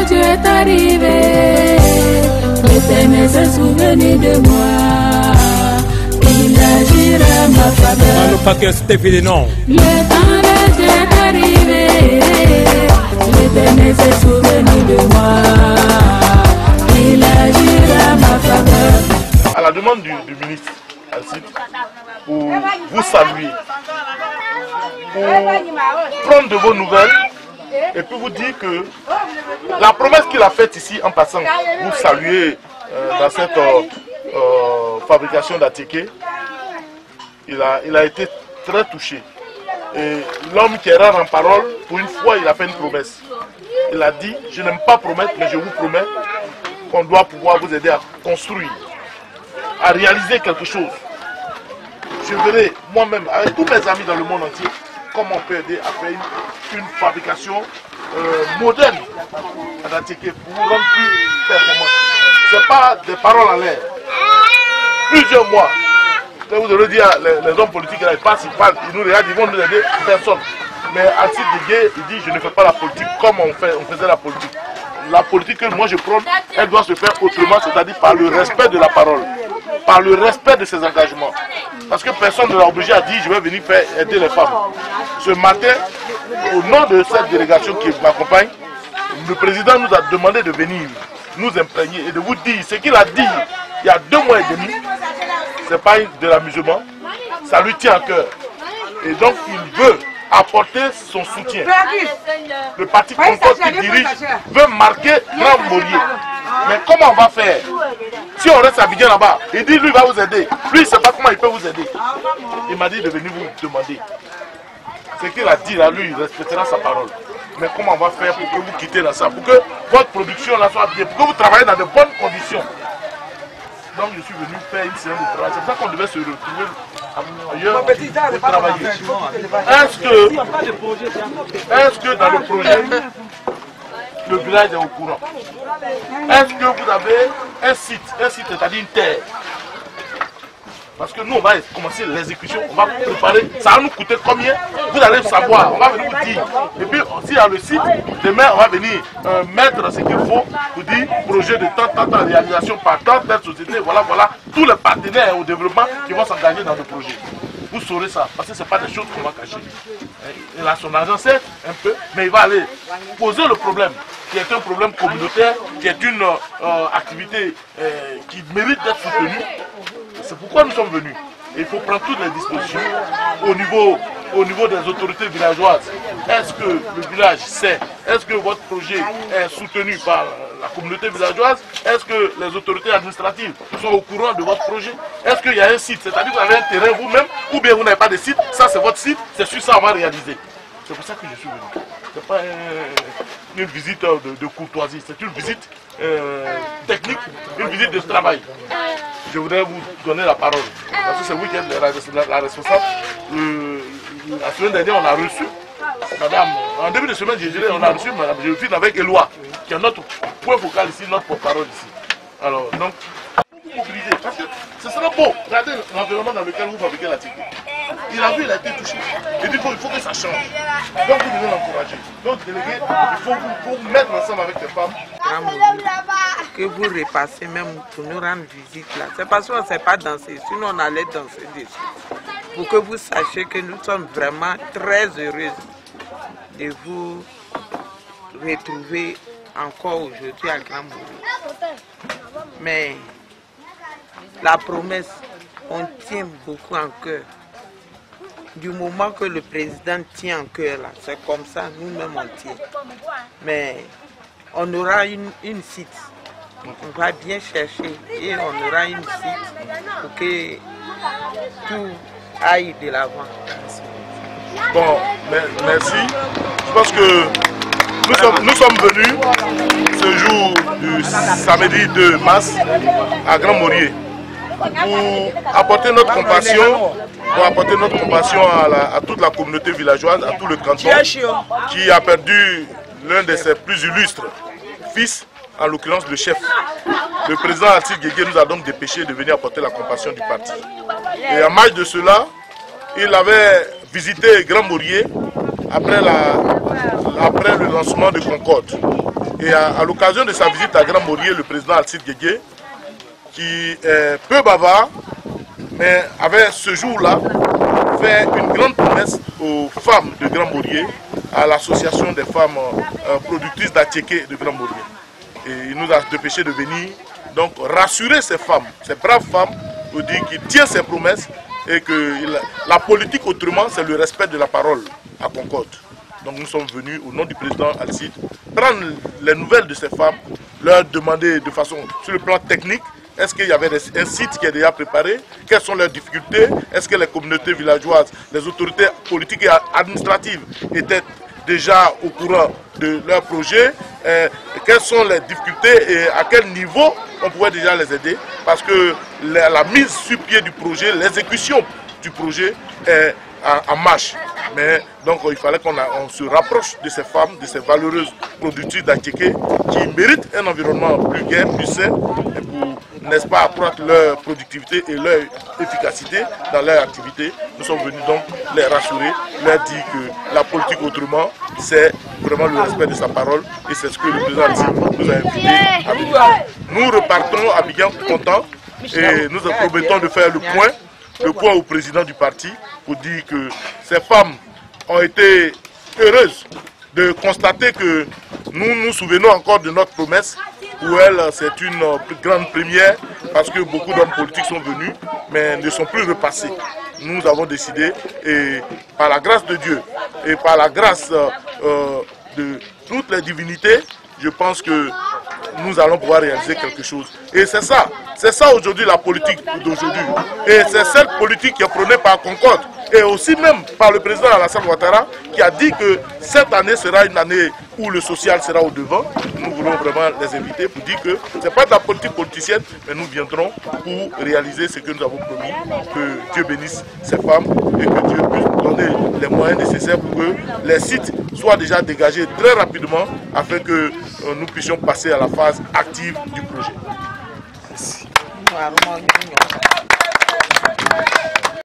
Dieu est arrivé. L'Éternel s'est souvenu de moi. Il agira ma faveur. Le paquet Stéphane, non. Le temps de Dieu est arrivé. L'Éternel s'est souvenu de moi. Il agira ma faveur. À la demande du ministre Alcide, pour vous saluer, pour prendre de vos nouvelles et puis vous dire que la promesse qu'il a faite ici en passant, vous saluer dans cette fabrication d'Atiké, il a été très touché. Et l'homme qui est rare en parole, pour une fois, il a fait une promesse. Il a dit, je n'aime pas promettre, mais je vous promets qu'on doit pouvoir vous aider à construire, à réaliser quelque chose. Je verrai moi-même, avec tous mes amis dans le monde entier, comment on peut aider à faire une fabrication moderne à l'Atiké pour vous rendre plus performant. Ce n'est pas des paroles en l'air. Plusieurs mois, vous aurez dit les hommes politiques, ils passent, ils parlent, ils nous regardent, ils vont nous aider, personne. Mais Alcide Gueye, il dit, je ne fais pas la politique comme on faisait la politique. La politique que moi je prône, elle doit se faire autrement, c'est-à-dire par le respect de la parole, par le respect de ses engagements. Parce que personne ne l'a obligé à dire, je vais venir faire aider les femmes. Ce matin, au nom de cette délégation qui m'accompagne, le président nous a demandé de venir nous imprégner et de vous dire ce qu'il a dit il y a 2 mois et demi. Ce n'est pas de l'amusement, ça lui tient à cœur. Et donc il veut apporter son soutien. Le parti Concorde qu'il dirige veut marquer Grand Morier. Mais comment on va faire? Si on reste à Abidjan là-bas, il dit lui va vous aider. Lui il ne sait pas comment il peut vous aider. Il m'a dit de venir vous demander. Ce qu'il a dit là, lui il respectera sa parole. Mais comment on va faire pour que vous quittez là ça, pour que votre production là soit bien, pour que vous travaillez dans de bonnes conditions. Donc je suis venu faire une séance de travail. C'est pour ça qu'on devait se retrouver ailleurs pour travailler. Est-ce que dans le projet, le village est au courant? Est-ce que vous avez un site c'est-à-dire une terre? Parce que nous, on va commencer l'exécution, on va préparer, ça va nous coûter combien? Vous allez savoir, on va venir vous dire. Et puis, s'il y a le site, demain, on va venir mettre ce qu'il faut pour dire projet de tant, réalisation par tant, telle société, voilà, tous les partenaires au développement qui vont s'engager dans le projet. Vous saurez ça, parce que ce n'est pas des choses qu'on va cacher. Il a son argent, certes, un peu, mais il va aller poser le problème, qui est un problème communautaire, qui est une activité qui mérite d'être soutenue. C'est pourquoi nous sommes venus. Et il faut prendre toutes les dispositions au niveau des autorités villageoises. Est-ce que le village sait? Est-ce que votre projet est soutenu par la communauté villageoise? Est-ce que les autorités administratives sont au courant de votre projet? Est-ce qu'il y a un site? C'est-à-dire que vous avez un terrain vous-même, ou bien vous n'avez pas de site? Ça c'est votre site, c'est sur ça qu'on va réaliser. C'est pour ça que je suis venu. Ce n'est pas une visite de courtoisie, c'est une visite technique, une visite de travail. Je voudrais vous donner la parole. Parce que c'est vous qui êtes la responsable. La semaine dernière, on a reçu, madame, en début de semaine, on a reçu madame Joséphine avec Éloi, qui est notre point focal ici, notre porte-parole ici. Alors, donc, parce que ce sera beau. Regardez l'environnement dans lequel vous fabriquez la Tigré. Il a vu, il a été touché. Il dit il faut que ça change. Donc vous devez l'encourager. Donc délégué, il faut vous mettre ensemble avec les femmes. Que vous repassez même pour nous rendre visite là. C'est parce qu'on ne sait pas danser, sinon on allait danser dessus. Pour que vous sachiez que nous sommes vraiment très heureuses de vous retrouver encore aujourd'hui à Grand Morier. Mais la promesse, on tient beaucoup en cœur. Du moment que le président tient en cœur là, c'est comme ça, nous-mêmes on tient. Mais on aura une site. On va bien chercher et on aura une site pour que tout aille de l'avant. Bon, merci. Je pense que nous sommes venus ce jour du samedi 2 mars à Grand Morier pour apporter notre compassion, à toute la communauté villageoise, à tout le canton qui a perdu l'un de ses plus illustres fils, en l'occurrence le chef. Le président Alcide Gueye nous a donc dépêché de venir apporter la compassion du parti. Et en marge de cela, il avait visité Grand Morier après le lancement de Concorde. Et à l'occasion de sa visite à Grand Morier, le président Alcide Guégué, qui est peu bavard, mais avait ce jour-là fait une grande promesse aux femmes de Grand Morier, à l'association des femmes productrices d'Attiéké de Grand Morier. Et il nous a dépêché de venir donc rassurer ces femmes, ces braves femmes, pour dire qu'il tient ses promesses et que la politique autrement, c'est le respect de la parole à Concorde. Donc nous sommes venus au nom du président Alcide prendre les nouvelles de ces femmes, leur demander de façon sur le plan technique, est-ce qu'il y avait un site qui est déjà préparé? Quelles sont leurs difficultés? Est-ce que les communautés villageoises, les autorités politiques et administratives étaient déjà au courant de leur projet? Quelles sont les difficultés et à quel niveau on pourrait déjà les aider? Parce que la mise sur pied du projet, l'exécution du projet est en marche. Mais donc il fallait qu'on se rapproche de ces femmes, de ces valeureuses productrices d'Attiéké qui méritent un environnement plus gai, plus sain, et pour, n'est-ce pas, accroître leur productivité et leur efficacité dans leur activité. Nous sommes venus donc les rassurer, leur dire que la politique autrement, c'est vraiment le respect de sa parole et c'est ce que le président nous a invité à vivre. Nous repartons à Abidjan contents et nous promettons de faire le point au président du parti pour dire que ces femmes ont été heureuses de constater que nous nous souvenons encore de notre promesse. Pour elles, c'est une grande première parce que beaucoup d'hommes politiques sont venus mais ne sont plus repassés. Nous avons décidé, et par la grâce de Dieu et par la grâce de toutes les divinités, je pense que nous allons pouvoir réaliser quelque chose. Et c'est ça aujourd'hui la politique d'aujourd'hui. Et c'est cette politique qui est prônée par Concorde et aussi même par le président Alassane Ouattara qui a dit que cette année sera une année où le social sera au devant. Nous voulons vraiment les inviter pour dire que ce n'est pas de la politique politicienne, mais nous viendrons pour réaliser ce que nous avons promis, que Dieu bénisse ces femmes et que Dieu puisse nous donner les moyens nécessaires pour que les sites soient déjà dégagés très rapidement afin que nous puissions passer à la phase active du projet. Merci.